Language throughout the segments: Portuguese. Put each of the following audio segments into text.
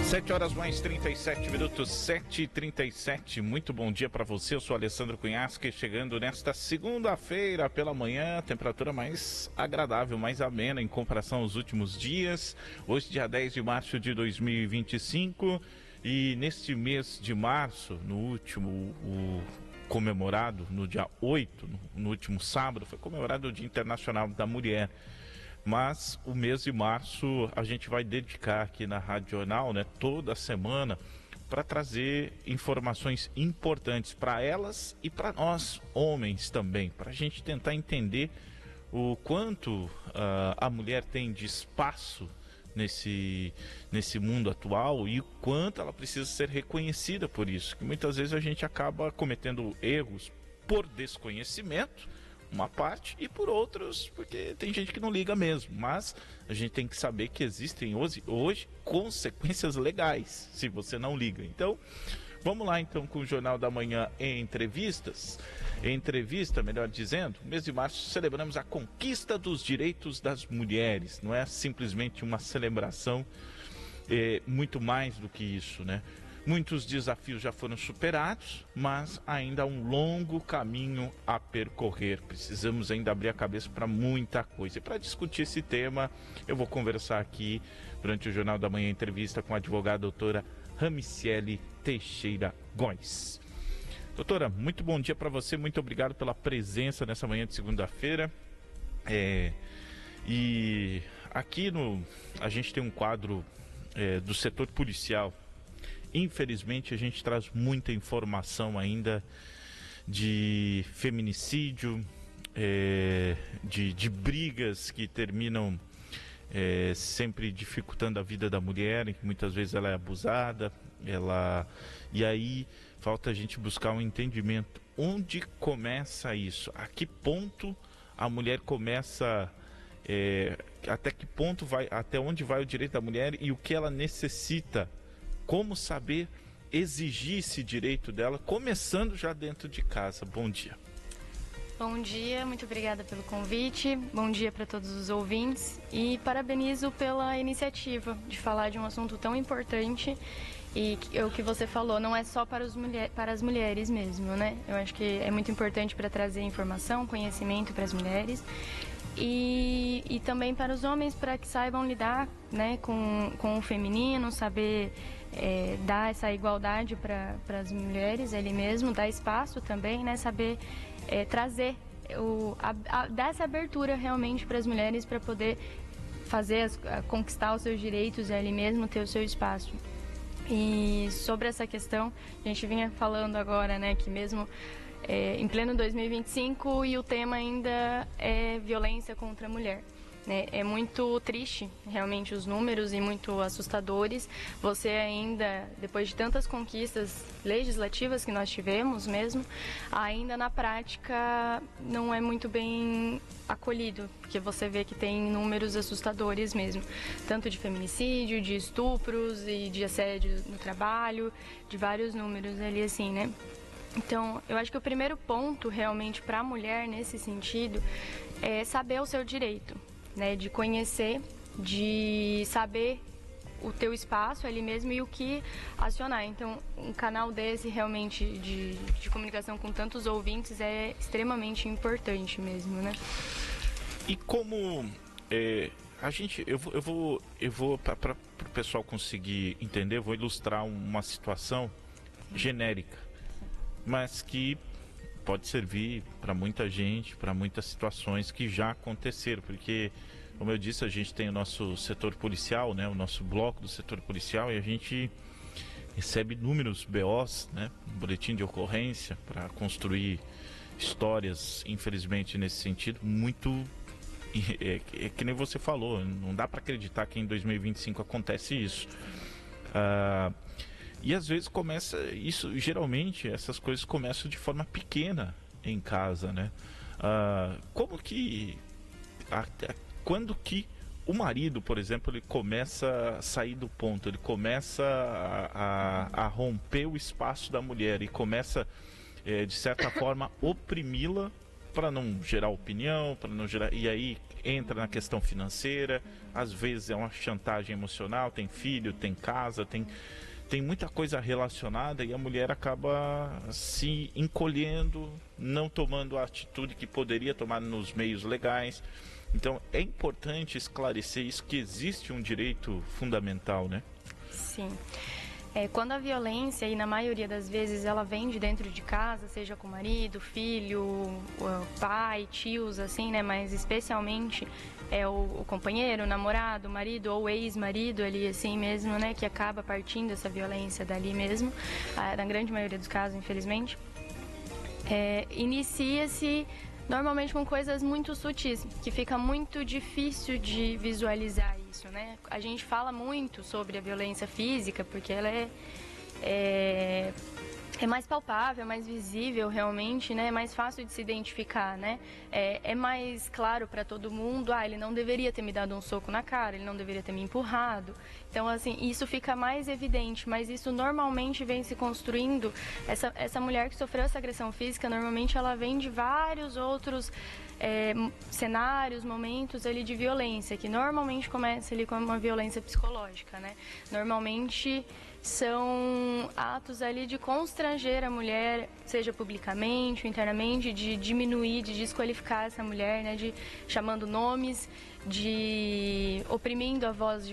7 horas mais 37 minutos, 7h37. Muito bom dia para você. Eu sou Alessandro Cunhasque, chegando nesta segunda-feira pela manhã, temperatura mais agradável, mais amena em comparação aos últimos dias. Hoje, dia 10 de março de 2025, e neste mês de março, no último, comemorado no dia 8, no último sábado, foi comemorado o Dia Internacional da Mulher. Mas o mês de março a gente vai dedicar aqui na Rádio Jornal, né, toda semana, para trazer informações importantes para elas e para nós, homens também, para a gente tentar entender o quanto a mulher tem de espaço nesse mundo atual e o quanto ela precisa ser reconhecida por isso, que muitas vezes a gente acaba cometendo erros por desconhecimento, uma parte, e por outros porque tem gente que não liga mesmo, mas a gente tem que saber que existem hoje consequências legais se você não liga. Então vamos lá então com o Jornal da Manhã em entrevistas. Em entrevista, melhor dizendo, no mês de março celebramos a conquista dos direitos das mulheres. Não é simplesmente uma celebração, muito mais do que isso, né? Muitos desafios já foram superados, mas ainda há um longo caminho a percorrer. Precisamos ainda abrir a cabeça para muita coisa. E para discutir esse tema, eu vou conversar aqui durante o Jornal da Manhã entrevista com a advogada doutora Ramiciele Teixeira Góes. Doutora, muito bom dia para você, muito obrigado pela presença nessa manhã de segunda-feira. E aqui a gente tem um quadro do setor policial. Infelizmente a gente traz muita informação ainda de feminicídio, de brigas que terminam sempre dificultando a vida da mulher, que muitas vezes ela é abusada, e aí falta a gente buscar um entendimento. Onde começa isso? A que ponto a mulher começa, até que ponto vai, até onde vai o direito da mulher e o que ela necessita? Como saber exigir esse direito dela, começando já dentro de casa? Bom dia. Bom dia, muito obrigada pelo convite. Bom dia para todos os ouvintes e parabenizo pela iniciativa de falar de um assunto tão importante. E o que você falou não é só para as mulheres mesmo, né? Eu acho que é muito importante para trazer informação, conhecimento para as mulheres. E também para os homens, para que saibam lidar, né, com o feminino, saber dar essa igualdade para as mulheres ali mesmo, dar espaço também, né, saber trazer, dar essa abertura realmente para as mulheres para poder conquistar os seus direitos ali mesmo, ter o seu espaço. E sobre essa questão, a gente vinha falando agora, né, que mesmo em pleno 2025 e o tema ainda é violência contra a mulher, né? É muito triste realmente os números e muito assustadores. Você ainda, depois de tantas conquistas legislativas que nós tivemos mesmo, ainda na prática não é muito bem acolhido, porque você vê que tem números assustadores mesmo, tanto de feminicídio, de estupros e de assédio no trabalho, de vários números ali assim, né? Então, eu acho que o primeiro ponto realmente para a mulher nesse sentido é saber o seu direito, né? De conhecer, de saber o teu espaço ali mesmo e o que acionar. Então, um canal desse realmente de comunicação com tantos ouvintes é extremamente importante mesmo, né? E como eu vou para o pessoal conseguir entender, eu vou ilustrar uma situação genérica, mas que pode servir para muita gente, para muitas situações que já aconteceram, porque, como eu disse, a gente tem o nosso setor policial, né, o nosso bloco do setor policial, e a gente recebe inúmeros BOs, né, boletim de ocorrência, para construir histórias, infelizmente, nesse sentido, muito... que nem você falou, não dá para acreditar que em 2025 acontece isso. E às vezes começa isso, geralmente essas coisas começam de forma pequena em casa, né? Quando que o marido, por exemplo, ele começa a sair do ponto, ele começa a romper o espaço da mulher e começa, de certa forma, oprimi-la para não gerar opinião, para não gerar... E aí entra na questão financeira, às vezes é uma chantagem emocional, tem filho, tem casa, tem muita coisa relacionada e a mulher acaba se encolhendo, não tomando a atitude que poderia tomar nos meios legais. Então é importante esclarecer isso, que existe um direito fundamental, né? Sim. Quando a violência, e na maioria das vezes ela vem de dentro de casa, seja com o marido, filho, pai, tios, assim, né? Mas especialmente o companheiro, o namorado, o marido ou o ex-marido ali, assim mesmo, né? Que acaba partindo essa violência dali mesmo, na grande maioria dos casos, infelizmente. Inicia-se normalmente com coisas muito sutis, que fica muito difícil de visualizar isso, né? A gente fala muito sobre a violência física, porque ela é mais palpável, é mais visível realmente, né? É mais fácil de se identificar, né? É mais claro para todo mundo, ele não deveria ter me dado um soco na cara, ele não deveria ter me empurrado. Então, assim, isso fica mais evidente, mas isso normalmente vem se construindo. Essa mulher que sofreu essa agressão física, normalmente ela vem de vários outros cenários, momentos ali de violência, que normalmente começa ali com uma violência psicológica, né? Normalmente são atos ali de constranger a mulher, seja publicamente ou internamente, de diminuir, de desqualificar essa mulher, né? De chamando nomes, de oprimindo a voz,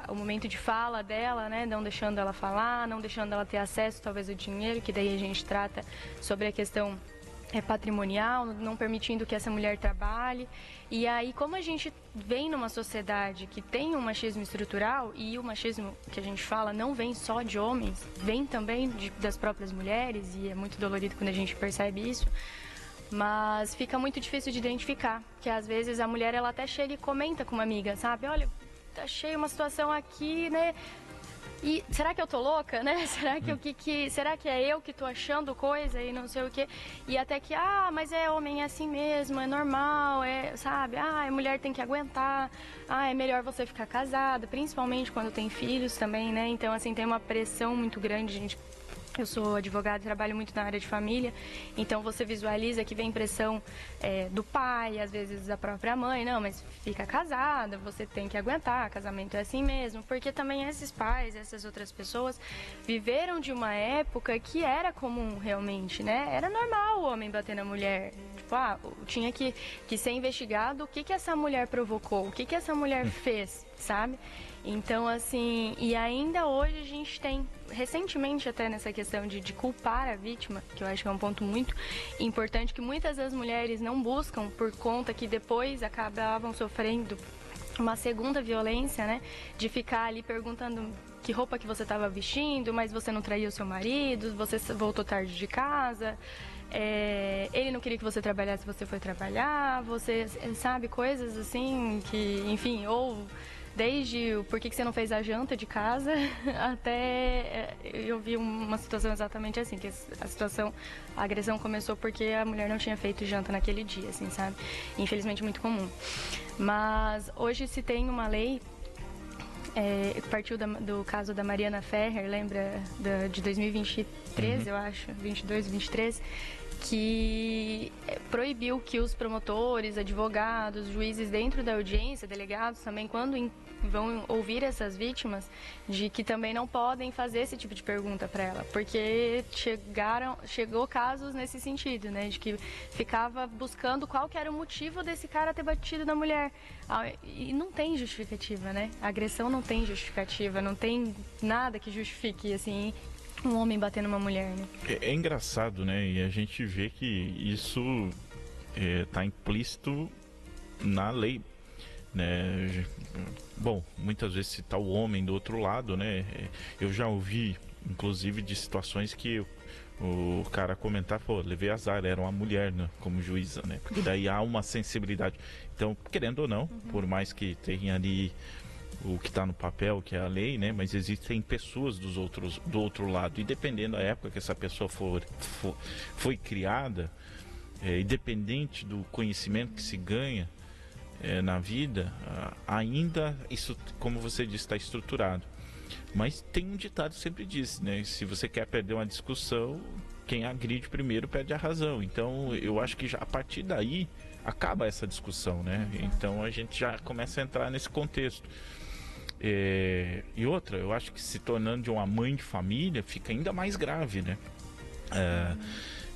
o momento de fala dela, né? Não deixando ela falar, não deixando ela ter acesso talvez ao dinheiro, que daí a gente trata sobre a questão patrimonial, não permitindo que essa mulher trabalhe. E aí, como a gente vem numa sociedade que tem um machismo estrutural, e o machismo que a gente fala não vem só de homens, vem também das próprias mulheres, e é muito dolorido quando a gente percebe isso, mas fica muito difícil de identificar, que às vezes a mulher ela até chega e comenta com uma amiga, sabe? Olha, achei uma situação aqui, né? E será que eu tô louca, né? Será que é eu que tô achando coisa e não sei o quê? E até que, mas homem é assim mesmo, é normal, sabe? A mulher tem que aguentar, é melhor você ficar casada, principalmente quando tem filhos também, né? Então, assim, tem uma pressão muito grande, gente. Eu sou advogada e trabalho muito na área de família, então você visualiza que vem pressão do pai, às vezes da própria mãe, não, mas fica casada, você tem que aguentar, casamento é assim mesmo, porque também esses pais, essas outras pessoas viveram de uma época que era comum realmente, né? Era normal o homem bater na mulher, tipo, tinha que ser investigado o que essa mulher provocou, o que essa mulher fez, sabe? Então, assim, e ainda hoje a gente tem, recentemente até nessa questão de culpar a vítima, que eu acho que é um ponto muito importante, que muitas das mulheres não buscam por conta que depois acabavam sofrendo uma segunda violência, né? De ficar ali perguntando que roupa que você estava vestindo, mas você não traiu seu marido, você voltou tarde de casa, ele não queria que você trabalhasse, você foi trabalhar, você sabe, coisas assim que, enfim, ou... Desde o porquê que você não fez a janta de casa, até eu vi uma situação exatamente assim, que a agressão começou porque a mulher não tinha feito janta naquele dia, assim, sabe? Infelizmente muito comum. Mas hoje se tem uma lei, partiu do caso da Mariana Ferrer, lembra? De 2023, eu acho, 22, 23, que proibiu que os promotores, advogados, juízes dentro da audiência, delegados também, quando vão ouvir essas vítimas, de que também não podem fazer esse tipo de pergunta para ela, porque chegou casos nesse sentido, né, de que ficava buscando qual que era o motivo desse cara ter batido na mulher, e não tem justificativa, né, a agressão não tem justificativa, não tem nada que justifique, assim, um homem bater numa mulher, né? É engraçado, né? E a gente vê que isso tá implícito na lei, né? Bom, muitas vezes se tá o homem do outro lado, né? Eu já ouvi, inclusive, de situações que o cara comentar, levei azar, era uma mulher, né, como juíza, né? Porque daí há uma sensibilidade. Então, querendo ou não, por mais que tenha ali o que está no papel, que é a lei, né? Mas existem pessoas do outro lado. E dependendo da época que essa pessoa foi criada, independente do conhecimento que se ganha na vida, ainda isso, como você disse, está estruturado. Mas tem um ditado que sempre diz, né? Se você quer perder uma discussão, quem agride primeiro perde a razão. Então, eu acho que já a partir daí acaba essa discussão, né? Então, a gente já começa a entrar nesse contexto. E outra, eu acho que se tornando de uma mãe de família fica ainda mais grave, né?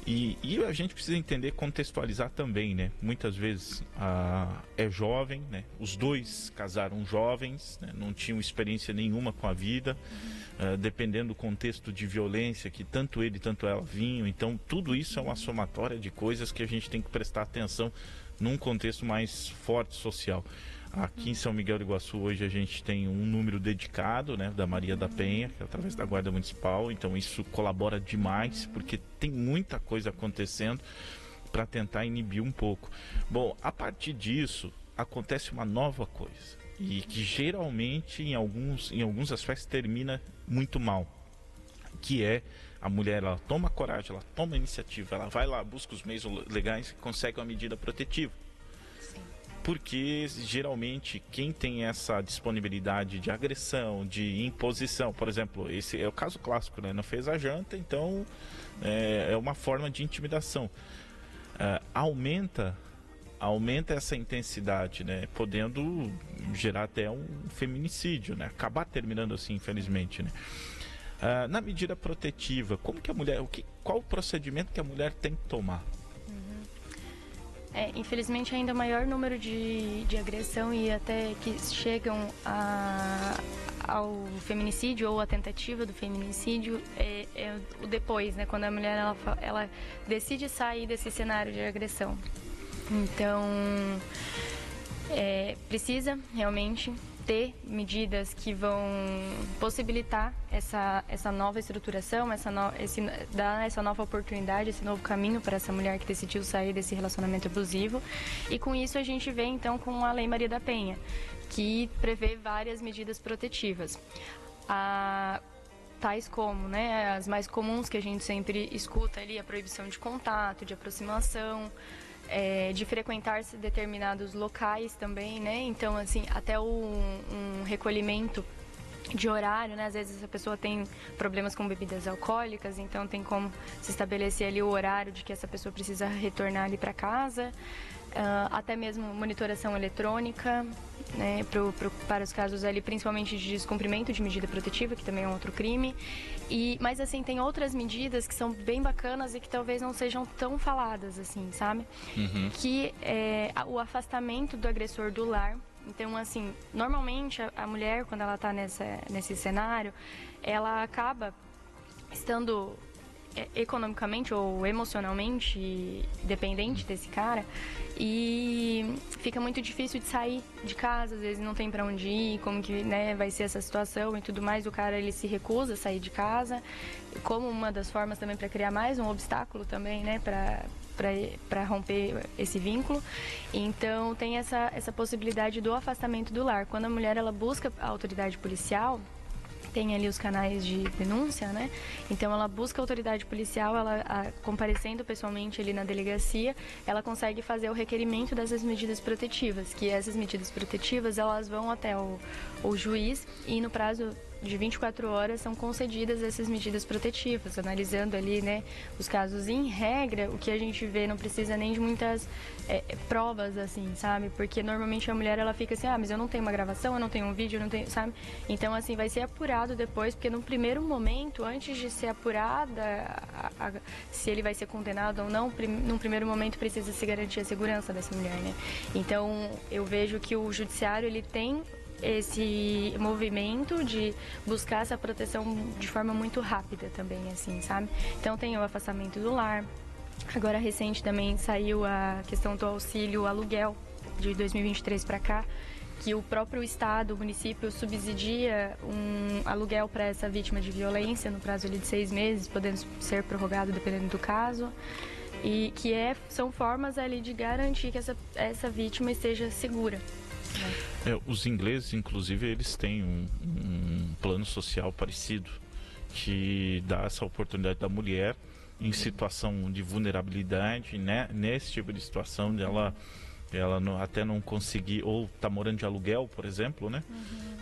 E a gente precisa entender, contextualizar também, né? Muitas vezes é jovem, né? Os dois casaram jovens, né? Não tinham experiência nenhuma com a vida, dependendo do contexto de violência que tanto ele tanto ela vinham. Então, tudo isso é uma somatória de coisas que a gente tem que prestar atenção num contexto mais forte social. Aqui em São Miguel do Iguaçu hoje a gente tem um número dedicado, né, da Maria da Penha, que é através da Guarda Municipal, então isso colabora demais, porque tem muita coisa acontecendo para tentar inibir um pouco. Bom, a partir disso acontece uma nova coisa, e que geralmente em alguns aspectos termina muito mal, que é a mulher, ela toma coragem, ela toma iniciativa, ela vai lá, busca os meios legais e consegue uma medida protetiva. Porque geralmente quem tem essa disponibilidade de agressão, de imposição, por exemplo, esse é o caso clássico, né? Não fez a janta, então é uma forma de intimidação. Aumenta essa intensidade, né? Podendo gerar até um feminicídio, né? Acabar terminando assim, infelizmente, né? Na medida protetiva, como que a mulher, qual o procedimento que a mulher tem que tomar? Infelizmente ainda o maior número de agressão e até que chegam ao feminicídio ou a tentativa do feminicídio é o depois, né? Quando a mulher ela decide sair desse cenário de agressão. Então, precisa realmente ter medidas que vão possibilitar essa nova estruturação, dar essa nova oportunidade, esse novo caminho para essa mulher que decidiu sair desse relacionamento abusivo. E com isso a gente vem então com a Lei Maria da Penha, que prevê várias medidas protetivas. Tais como, né, as mais comuns que a gente sempre escuta ali, a proibição de contato, de aproximação, de frequentar determinados locais também, né? Então, assim, até um recolhimento de horário, né? Às vezes a pessoa tem problemas com bebidas alcoólicas, então tem como se estabelecer ali o horário de que essa pessoa precisa retornar ali para casa. Até mesmo monitoração eletrônica, né, para os casos ali, principalmente de descumprimento de medida protetiva, que também é um outro crime. Mas assim, tem outras medidas que são bem bacanas e que talvez não sejam tão faladas assim, sabe? Que é o afastamento do agressor do lar. Então, assim, normalmente a mulher, quando ela está nesse cenário, ela acaba estando economicamente ou emocionalmente dependente desse cara e fica muito difícil de sair de casa, às vezes não tem para onde ir, como que, né, vai ser essa situação e tudo mais. O cara, ele se recusa a sair de casa como uma das formas também para criar mais um obstáculo também, né, para romper esse vínculo. Então tem essa possibilidade do afastamento do lar. Quando a mulher ela busca a autoridade policial, tem ali os canais de denúncia, né? Então ela busca a autoridade policial, comparecendo pessoalmente ali na delegacia, ela consegue fazer o requerimento dessas medidas protetivas, que essas medidas protetivas elas vão até o juiz e no prazo de 24 horas são concedidas essas medidas protetivas, analisando ali, né, os casos. Em regra, o que a gente vê não precisa nem de muitas provas, assim, sabe? Porque normalmente a mulher, ela fica assim, mas eu não tenho uma gravação, eu não tenho um vídeo, eu não tenho, sabe? Então, assim, vai ser apurado depois, porque no primeiro momento, antes de ser apurada se ele vai ser condenado ou não, num primeiro momento precisa se garantir a segurança dessa mulher, né? Então, eu vejo que o judiciário, ele tem esse movimento de buscar essa proteção de forma muito rápida também, assim, sabe? Então tem o afastamento do lar. Agora, recente também saiu a questão do auxílio aluguel de 2023 para cá, que o próprio estado, o município subsidia um aluguel para essa vítima de violência no prazo de 6 meses, podendo ser prorrogado dependendo do caso. E que são formas ali de garantir que essa vítima esteja segura. Os ingleses, inclusive, eles têm um plano social parecido, que dá essa oportunidade da mulher em situação de vulnerabilidade, né? Nesse tipo de situação dela, até não conseguir, ou tá morando de aluguel, por exemplo, né?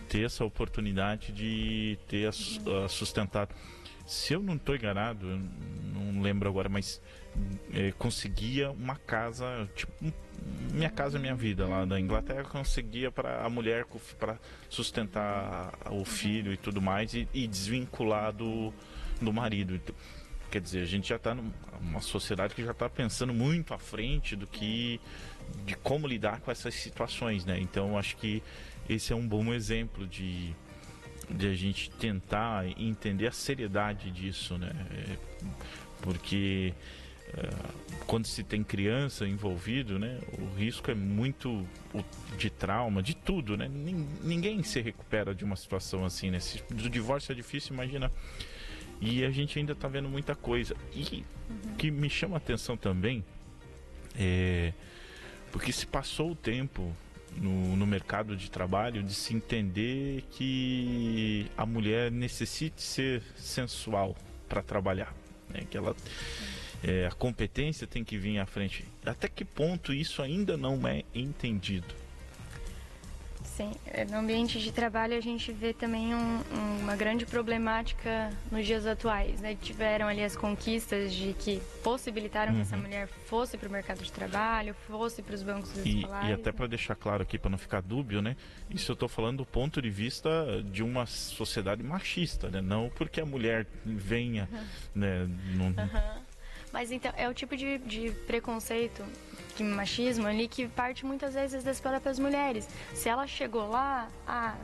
Ter essa oportunidade de ter sustentado. Se eu não estou enganado, não lembro agora, mas conseguia uma casa, tipo, Minha Casa Minha Vida, lá da Inglaterra, conseguia para a mulher, para sustentar o filho e tudo mais, e desvincular do marido. Quer dizer, a gente já está numa sociedade que já está pensando muito à frente de como lidar com essas situações, né? Então, acho que esse é um bom exemplo de a gente tentar entender a seriedade disso, né? Porque quando se tem criança envolvido, né, o risco é muito de trauma, de tudo, né? Ninguém se recupera de uma situação assim, né? Do divórcio é difícil, imagina. E a gente ainda está vendo muita coisa. E que me chama a atenção também porque se passou o tempo no mercado de trabalho de se entender que a mulher necessite ser sensual para trabalhar, né? Que ela a competência tem que vir à frente. Até que ponto isso ainda não é entendido? Sim, no ambiente de trabalho a gente vê também uma grande problemática nos dias atuais, né? Tiveram ali as conquistas de que possibilitaram que essa mulher fosse para o mercado de trabalho, fosse para os bancos escolares. E até para deixar claro aqui, para não ficar dúbio, né? Isso eu estou falando do ponto de vista de uma sociedade machista, né? Não porque a mulher venha, né? Mas então, é o tipo de preconceito, de machismo ali, que parte muitas vezes das próprias mulheres. Se ela chegou lá,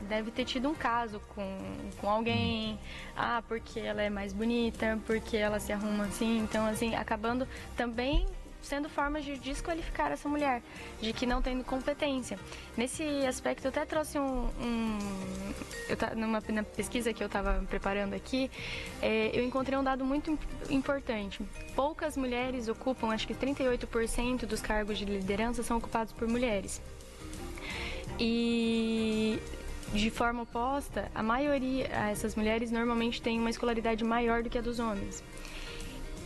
deve ter tido um caso com alguém, porque ela é mais bonita, porque ela se arruma assim. Então, assim, acabando também sendo formas de desqualificar essa mulher, de que não tem competência. Nesse aspecto, eu até trouxe na pesquisa que eu estava preparando aqui, eu encontrei um dado muito importante. Poucas mulheres ocupam, acho que 38% dos cargos de liderança são ocupados por mulheres. E de forma oposta, a maioria, essas mulheres normalmente têm uma escolaridade maior do que a dos homens.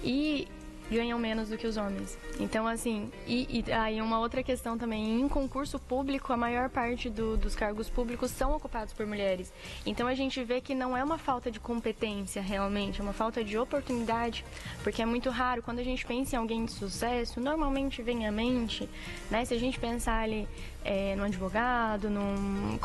E ganham menos do que os homens. Então, assim, aí uma outra questão também, em concurso público, a maior parte dos cargos públicos são ocupados por mulheres. Então, a gente vê que não é uma falta de competência, realmente, é uma falta de oportunidade, porque é muito raro, quando a gente pensa em alguém de sucesso, normalmente vem à mente, né, se a gente pensar ali num advogado, num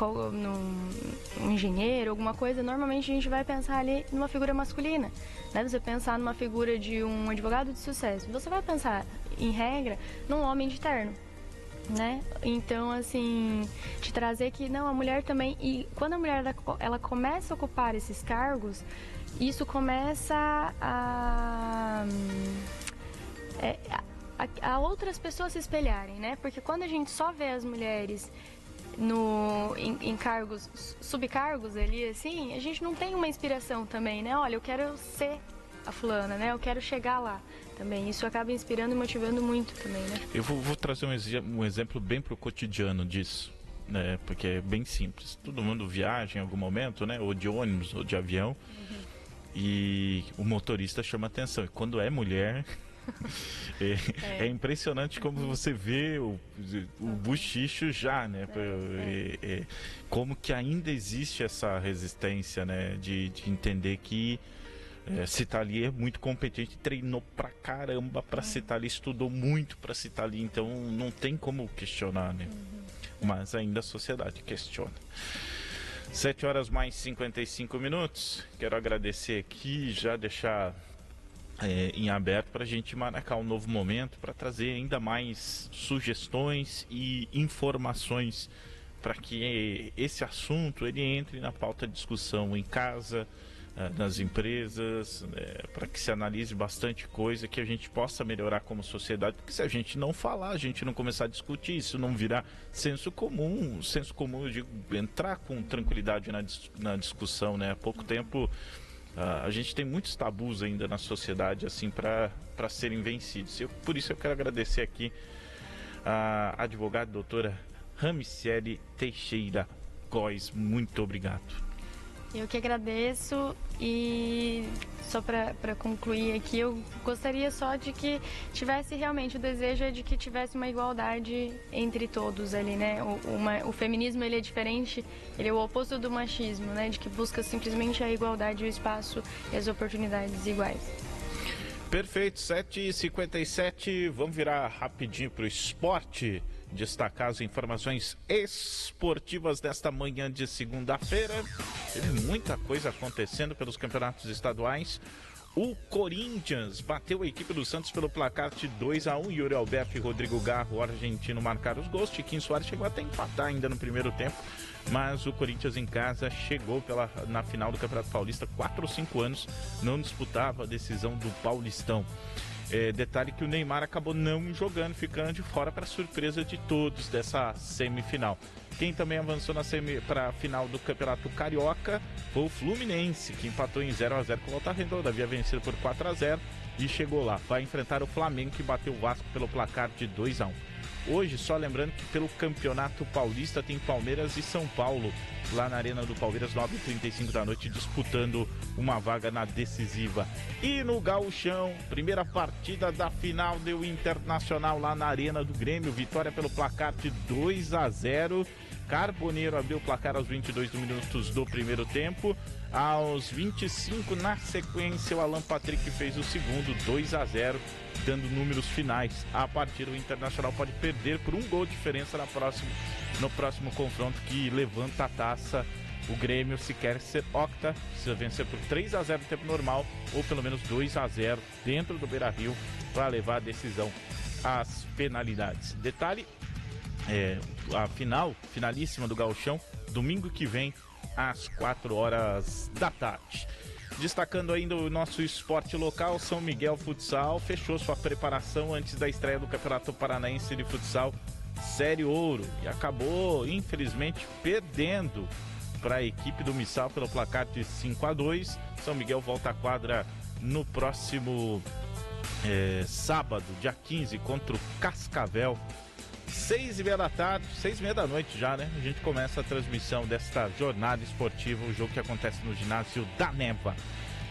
engenheiro, alguma coisa, normalmente a gente vai pensar ali numa figura masculina, né? Você pensar numa figura de um advogado de sucesso, você vai pensar, em regra, num homem de terno, né? Então, assim, te trazer que não, a mulher também, e quando a mulher ela começa a ocupar esses cargos, isso começa a outras pessoas se espelharem, né? Porque quando a gente só vê as mulheres em cargos, subcargos ali, assim, a gente não tem uma inspiração também, né? Olha, eu quero ser a fulana, né? Eu quero chegar lá também. Isso acaba inspirando e motivando muito também, né? Eu vou trazer um exemplo bem pro cotidiano disso, né? Porque é bem simples. Todo mundo viaja em algum momento, né? Ou de ônibus, ou de avião. E o motorista chama atenção. E quando é mulher... É impressionante como você vê o bochicho já, né? Como que ainda existe essa resistência, né? De entender que se tá ali é muito competente, treinou pra caramba pra se tá ali, estudou muito pra se tá ali, então não tem como questionar, né? Mas ainda a sociedade questiona. 7h mais 55. Quero agradecer aqui, já deixar em aberto para a gente marcar um novo momento para trazer ainda mais sugestões e informações para que esse assunto ele entre na pauta de discussão em casa, nas empresas, para que se analise bastante coisa, que a gente possa melhorar como sociedade, porque se a gente não falar, a gente não começar a discutir, isso não virar senso comum, eu digo, entrar com tranquilidade na discussão, né? Há pouco tempo a gente tem muitos tabus ainda na sociedade assim para serem vencidos. Por isso eu quero agradecer aqui a advogada doutora Ramiciele Teixeira Góes. Muito obrigado. Eu que agradeço, e só para concluir aqui, eu gostaria só de que tivesse realmente o desejo de que tivesse uma igualdade entre todos ali, né? O feminismo ele é diferente, ele é o oposto do machismo, né? De que busca simplesmente a igualdade, o espaço e as oportunidades iguais. Perfeito, 7h57, vamos virar rapidinho para o esporte, destacar as informações esportivas desta manhã de segunda-feira. Teve muita coisa acontecendo pelos campeonatos estaduais. O Corinthians bateu a equipe do Santos pelo placar de 2-1. Yuri Alberto e Rodrigo Garro, o argentino, marcaram os gols. Tiquinho Soares chegou até a empatar ainda no primeiro tempo, mas o Corinthians em casa chegou na final do Campeonato Paulista. 4 ou 5 anos não disputava a decisão do Paulistão. Detalhe que o Neymar acabou não jogando, ficando de fora, para surpresa de todos dessa semifinal. Quem também avançou para a final do Campeonato Carioca foi o Fluminense, que empatou em 0-0 com o Volta Redonda, havia vencido por 4-0 e chegou lá. Vai enfrentar o Flamengo, que bateu o Vasco pelo placar de 2-1. Hoje, só lembrando que pelo Campeonato Paulista tem Palmeiras e São Paulo, lá na Arena do Palmeiras, 9h35 da noite, disputando uma vaga na decisiva. E no Gauchão, primeira partida da final, deu Internacional lá na Arena do Grêmio, vitória pelo placar de 2-0. Carboneiro abriu o placar aos 22 minutos do primeiro tempo. Aos 25, na sequência, o Alan Patrick fez o segundo, 2-0, dando números finais. A partida, o Internacional pode perder por um gol de diferença no próximo confronto, que levanta a taça. O Grêmio, se quer ser octa, precisa vencer por 3-0 no tempo normal, ou pelo menos 2-0 dentro do Beira-Rio, para levar a decisão às penalidades. Detalhe, a finalíssima do Gauchão, domingo que vem, às 4 horas da tarde. Destacando ainda o nosso esporte local, São Miguel Futsal fechou sua preparação antes da estreia do Campeonato Paranaense de Futsal Série Ouro e acabou, infelizmente, perdendo para a equipe do Missal pelo placar de 5-2. São Miguel volta à quadra no próximo sábado, dia 15, contra o Cascavel. 6h30 da tarde, 6h30 da noite já, né? A gente começa a transmissão desta jornada esportiva, o jogo que acontece no ginásio da Neva.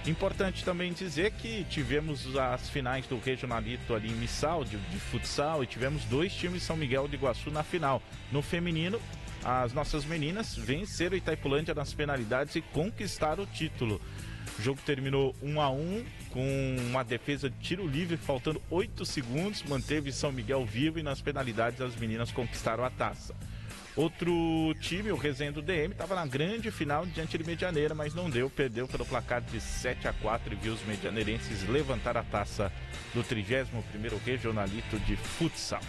Importante também dizer que tivemos as finais do Regionalito ali em Missal, de futsal, e tivemos 2 times de São Miguel de Iguaçu na final. No feminino, as nossas meninas venceram Itaipulândia nas penalidades e conquistaram o título. O jogo terminou 1-1 com uma defesa de tiro livre, faltando 8 segundos, manteve São Miguel vivo e nas penalidades as meninas conquistaram a taça. Outro time, o Resende DM, estava na grande final diante de Medianeira, mas não deu, perdeu pelo placar de 7-4 e viu os medianeirenses levantar a taça do 31º Regionalito de Futsal.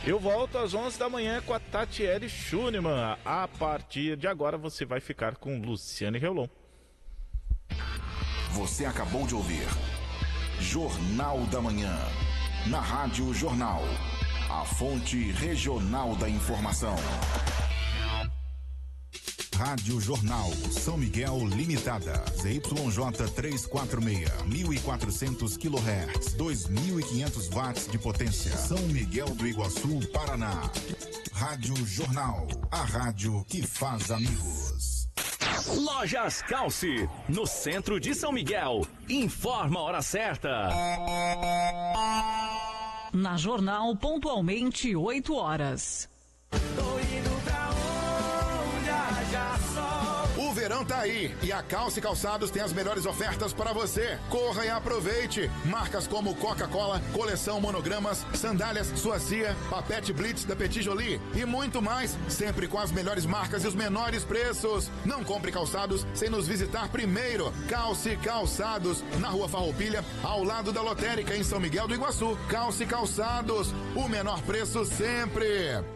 Eu volto às 11 da manhã com a Tatiele Schunemann. A partir de agora você vai ficar com Luciane Reolon. Você acabou de ouvir Jornal da Manhã, na Rádio Jornal, a fonte regional da informação. Rádio Jornal, São Miguel Limitada, ZYJ 346, 1400 kHz, 2500 watts de potência, São Miguel do Iguaçu, Paraná. Rádio Jornal, a rádio que faz amigos. Lojas Calce, no centro de São Miguel. Informa a hora certa. Na Jornal, pontualmente 8 horas. Tô indo pra onde haja sol. O verão tá aí e a Calce Calçados tem as melhores ofertas para você. Corra e aproveite. Marcas como Coca-Cola, Coleção Monogramas, Sandálias Suacia, Papete Blitz da Petit Jolie e muito mais, sempre com as melhores marcas e os menores preços. Não compre calçados sem nos visitar primeiro. Calce Calçados, na Rua Farroupilha, ao lado da Lotérica, em São Miguel do Iguaçu. Calce Calçados, o menor preço sempre.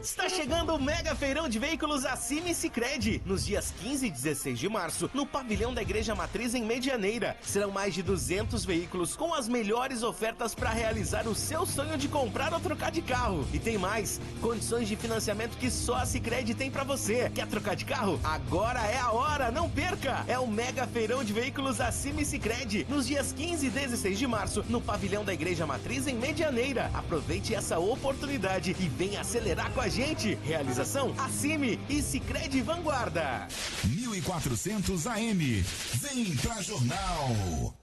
Está chegando o Mega Feirão de Veículos Acime Sicredi, nos dias 15 e 16 de março, no pavilhão da Igreja Matriz em Medianeira. Serão mais de 200 veículos com as melhores ofertas para realizar o seu sonho de comprar ou trocar de carro. E tem mais, condições de financiamento que só a Sicredi tem para você. Quer trocar de carro? Agora é a hora, não perca! É o Mega Feirão de Veículos Acime Sicredi, nos dias 15 e 16 de março, no pavilhão da Igreja Matriz em Medianeira. Aproveite essa oportunidade e venha acelerar com a gente. Realização Acime e Sicredi Vanguarda. 1400 AM. Vem pra Jornal.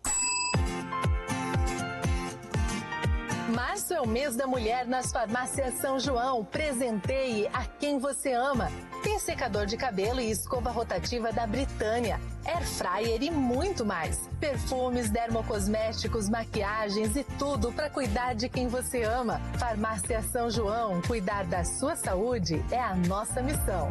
Março é o mês da mulher nas farmácias São João. Presenteie a quem você ama. Tem secador de cabelo e escova rotativa da Britânia. air fryer e muito mais. Perfumes, dermocosméticos, maquiagens e tudo para cuidar de quem você ama. Farmácia São João, cuidar da sua saúde é a nossa missão.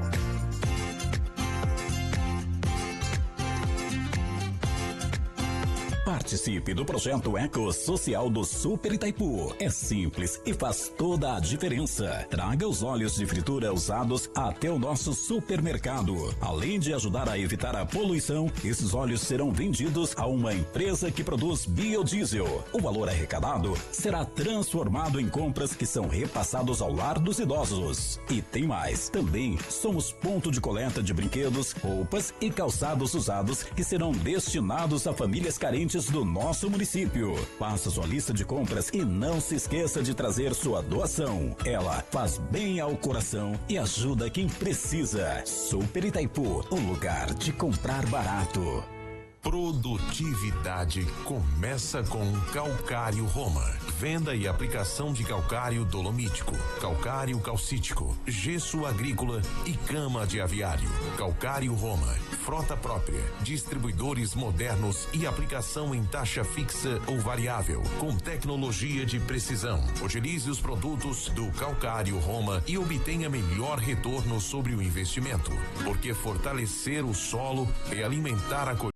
Participe do projeto Ecossocial do Super Itaipu. É simples e faz toda a diferença. Traga os óleos de fritura usados até o nosso supermercado. Além de ajudar a evitar a poluição, esses óleos serão vendidos a uma empresa que produz biodiesel. O valor arrecadado será transformado em compras que são repassados ao lar dos idosos. E tem mais. Também somos ponto de coleta de brinquedos, roupas e calçados usados que serão destinados a famílias carentes do nosso município. Faça sua lista de compras e não se esqueça de trazer sua doação. Ela faz bem ao coração e ajuda quem precisa. Super Itaipu, o lugar de comprar barato. Produtividade começa com Calcário Roma. Venda e aplicação de calcário dolomítico, calcário calcítico, gesso agrícola e cama de aviário. Calcário Roma, frota própria, distribuidores modernos e aplicação em taxa fixa ou variável, com tecnologia de precisão. Utilize os produtos do Calcário Roma e obtenha melhor retorno sobre o investimento, porque fortalecer o solo é alimentar a colheita